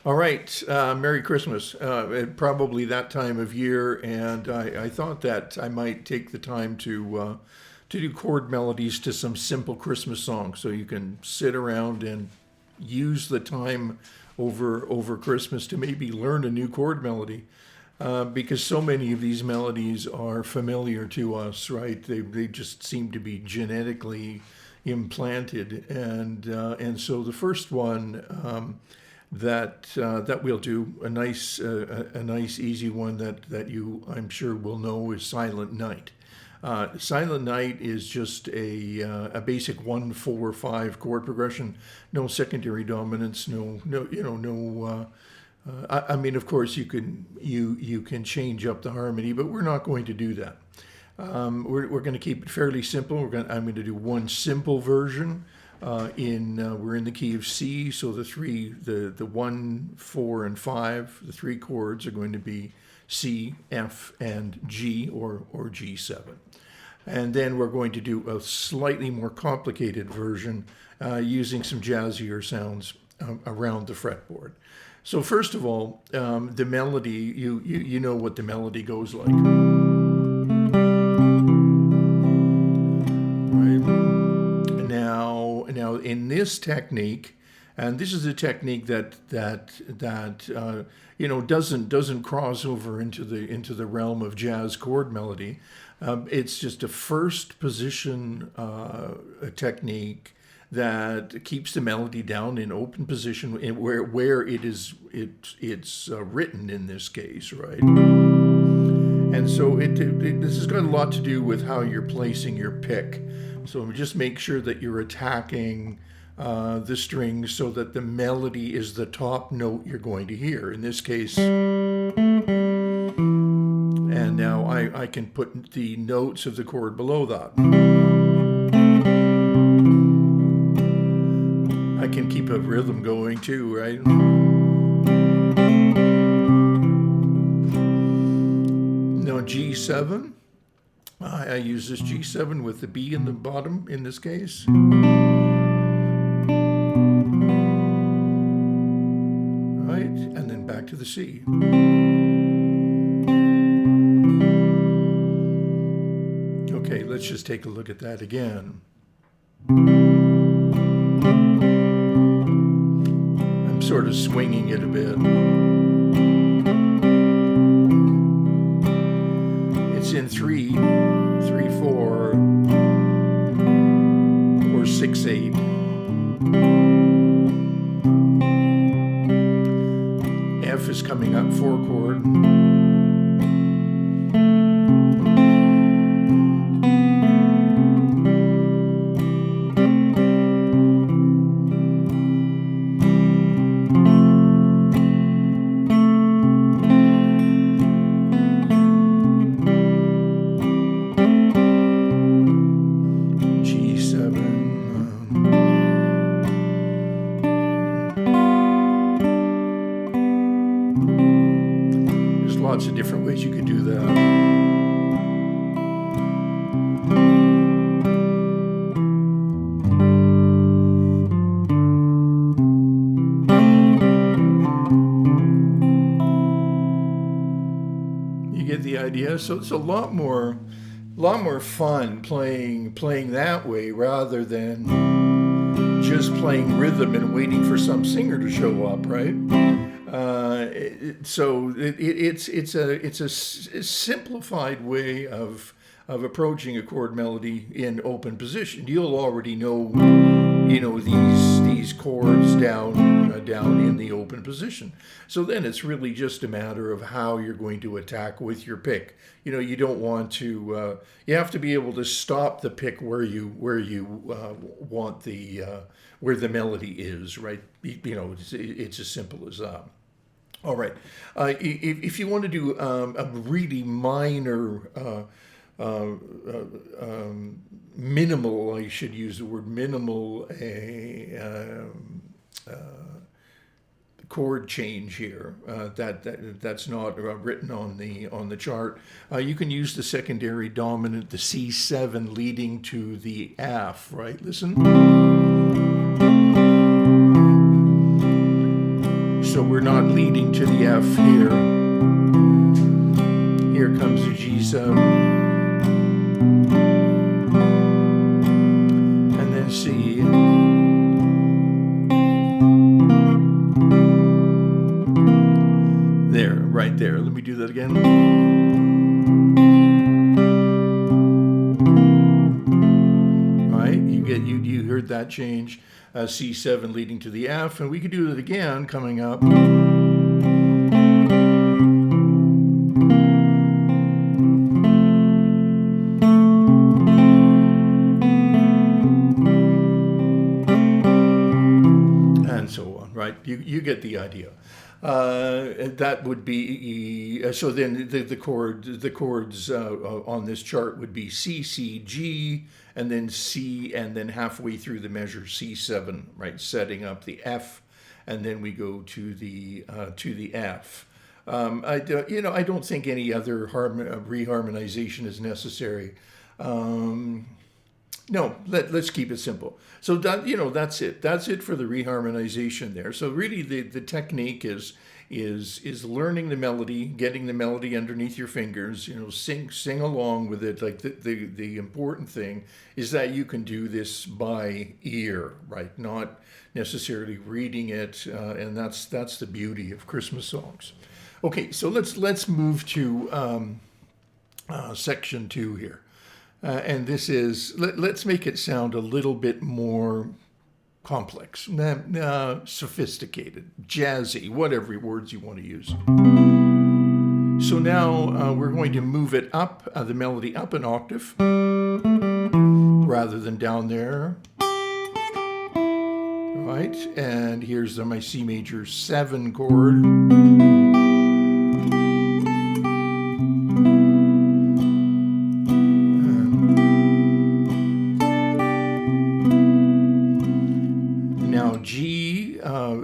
All right, Merry Christmas. Probably that time of year, and I thought that I might take the time to do chord melodies to some simple Christmas songs, so you can sit around and use the time over Christmas to maybe learn a new chord melody. Because so many of these melodies are familiar to us, right? They just seem to be genetically implanted, and so the first one. That we'll do a nice easy one that you I'm sure will know is Silent Night. Silent Night is just a basic 1-4-5 chord progression, no secondary dominance, no no. I mean, of course, you can change up the harmony, but we're not going to do that. We're going to keep it fairly simple. I'm going to do one simple version. We're in the key of C, so the 1, 4, and 5, the three chords are going to be C, F, and G, or G7. And then we're going to do a slightly more complicated version using some jazzier sounds around the fretboard. So first of all, the melody, you know what the melody goes like. Now, in this technique, and this is a technique that doesn't cross over into the realm of jazz chord melody. It's just a first position technique that keeps the melody down in open position where it's written in this case, right? And so this has got a lot to do with how you're placing your pick. So just make sure that you're attacking the strings so that the melody is the top note you're going to hear. In this case, and now I can put the notes of the chord below that. I can keep a rhythm going too, right? Now G7. I use this G7 with the B in the bottom in this case. Right, and then back to the C. Okay, let's just take a look at that again. I'm sort of swinging it a bit. It's in 3, 4, or 6, 8. F is coming up 4 chord. Lots of different ways you could do that. You get the idea? So it's a lot more fun playing that way rather than just playing rhythm and waiting for some singer to show up, right? So it's a simplified way of approaching a chord melody in open position. You'll already know, these chords down in the open position. So then it's really just a matter of how you're going to attack with your pick. You don't want to. You have to be able to stop the pick where you want where the melody is, right? It's as simple as that. All right. If you want to do a really minor, minimal, I should use the word minimal, chord change here that's not written on the chart. You can use the secondary dominant, the C7 leading to the F, right? Listen. So we're not leading to the F here. Here comes the G7. And then C. There, right there. Let me do that again. Right, you heard that change. C7 leading to the F, and we could do it again coming up. And so on, right? You get the idea. That would be so. Then the chords on this chart would be C, C, G, and then C, and then halfway through the measure C7, right? Setting up the F, and then we go to the F. I don't think any other reharmonization is necessary. No, let's keep it simple. So that, that's it. That's it for the reharmonization there. So really the technique is learning the melody, getting the melody underneath your fingers, sing along with it. Like the important thing is that you can do this by ear, right? Not necessarily reading it, and that's the beauty of Christmas songs. Okay, so let's move to section 2 here. And this is, let's make it sound a little bit more complex, sophisticated, jazzy, whatever words you want to use. So now we're going to move it up, the melody up an octave, rather than down there. Right, and here's my C major 7 chord.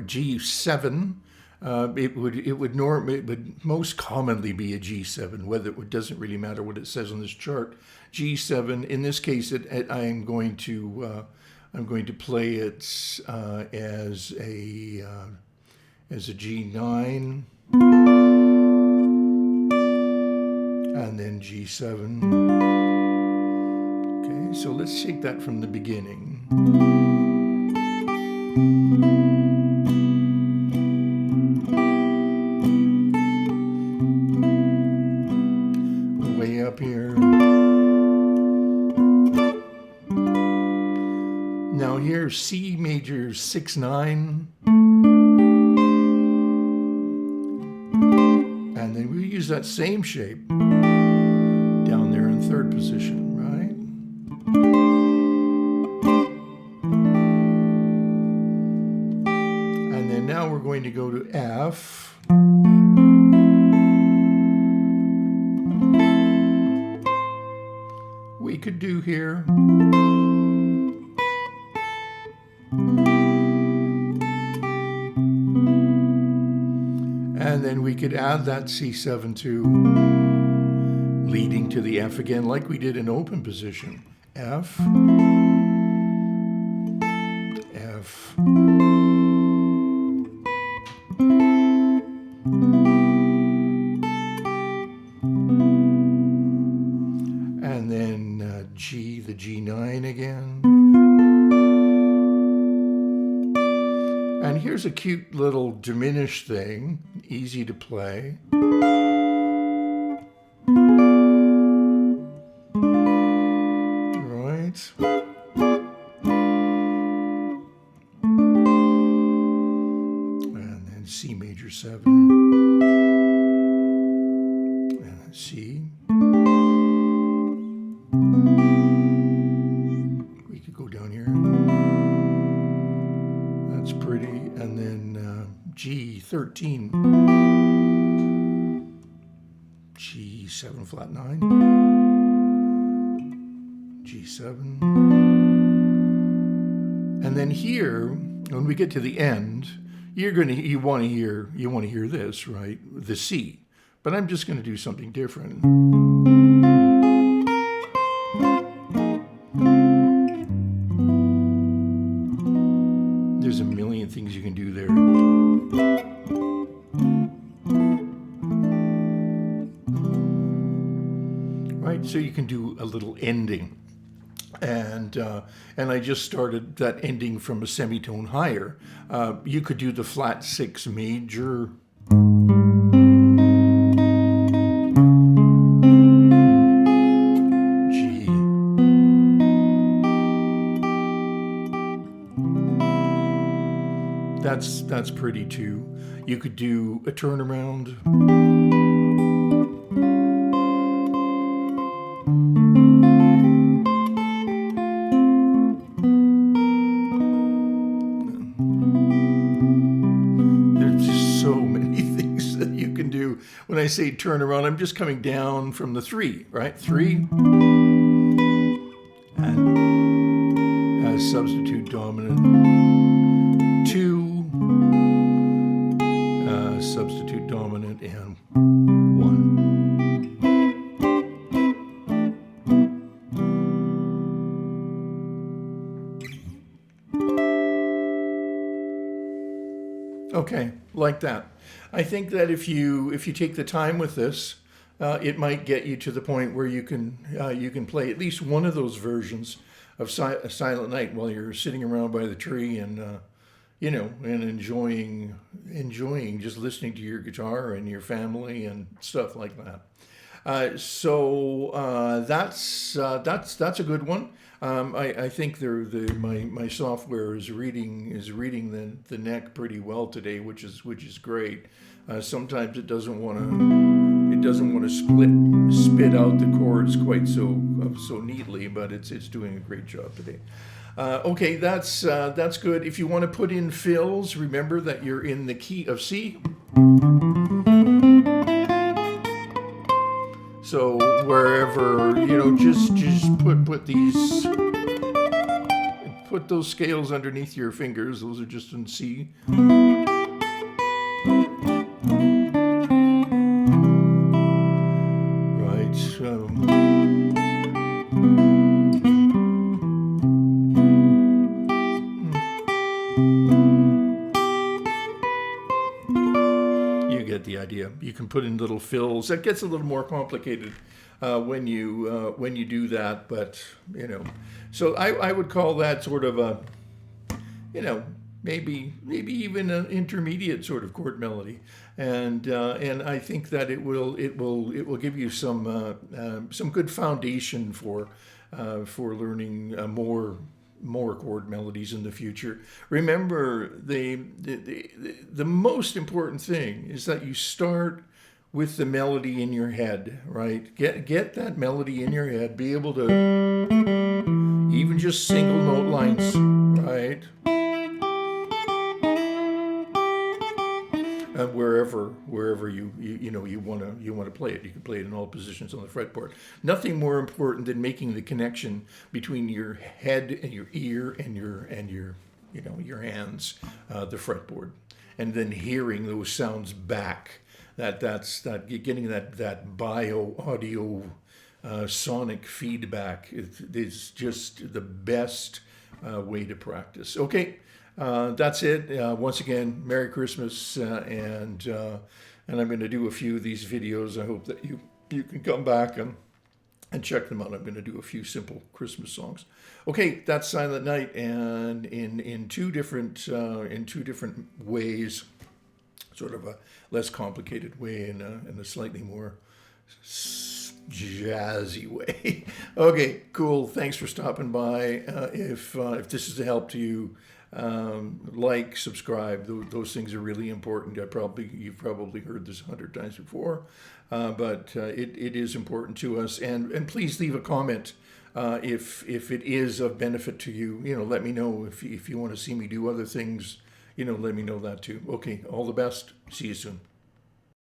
G7, it would most commonly be a G7, whether it doesn't really matter what it says on this chart. G7. In this case, I'm going to play it as a G9, and then G7. Okay, so let's take that from the beginning. Way up here. Now here's C major 6/9, and then we use that same shape down there in 3rd position, right? And then now we're going to go to F. We could do here. And then we could add that C7 too, leading to the F again, like we did in open position. F, F, and then G, the G9 again. And here's a cute little diminished thing, easy to play. Right. And then C major 7. And then C. We could go down here. That's pretty. And then G13, G7 flat 9, G7, and then here when we get to the end, you want to hear this, right? The C, but I'm just going to do something different. There's a million things you can do there. so you can do a little ending. And I just started that ending from a semitone higher. You could do the flat 6 major. G. That's pretty too. You could do a turnaround. When I say turn around, I'm just coming down from the 3, right? 3. And substitute dominant. 2. Substitute dominant, and 1. Okay, like that. I think that if you take the time with this, it might get you to the point where you can play at least one of those versions of Silent Night while you're sitting around by the tree and and enjoying just listening to your guitar and your family and stuff like that. So that's a good one. I think my software is reading the neck pretty well today, which is great. Sometimes it doesn't want to spit out the chords quite so neatly, but it's doing a great job today. Okay, that's good. If you want to put in fills, remember that you're in the key of C. So wherever, just put those scales underneath your fingers. Those are just in C. Right. You get the idea. You can put in little fills. That gets a little more complicated when you do that, but so I would call that sort of a maybe even an intermediate sort of chord melody, and I think that it will give you some good foundation for learning more chord melodies in the future. Remember, the most important thing is that you start with the melody in your head, right? Get that melody in your head. Be able to even just single note lines, right? Wherever you want to play it, you can play it in all positions on the fretboard. Nothing more important than making the connection between your head and your ear and your hands, the fretboard, and then hearing those sounds back. That's getting that bio audio sonic feedback is just the best way to practice. Okay. That's it. Once again, Merry Christmas, and I'm going to do a few of these videos. I hope that you can come back and check them out. I'm going to do a few simple Christmas songs. Okay, that's Silent Night, and in two different ways, sort of a less complicated way and a slightly more jazzy way. Okay, cool. Thanks for stopping by. If this is a help to you, like, subscribe. Those things are really important. You've probably heard this 100 times before, but it is important to us. And please leave a comment if it is of benefit to you. Let me know if you want to see me do other things. Let me know that too. Okay, all the best. See you soon.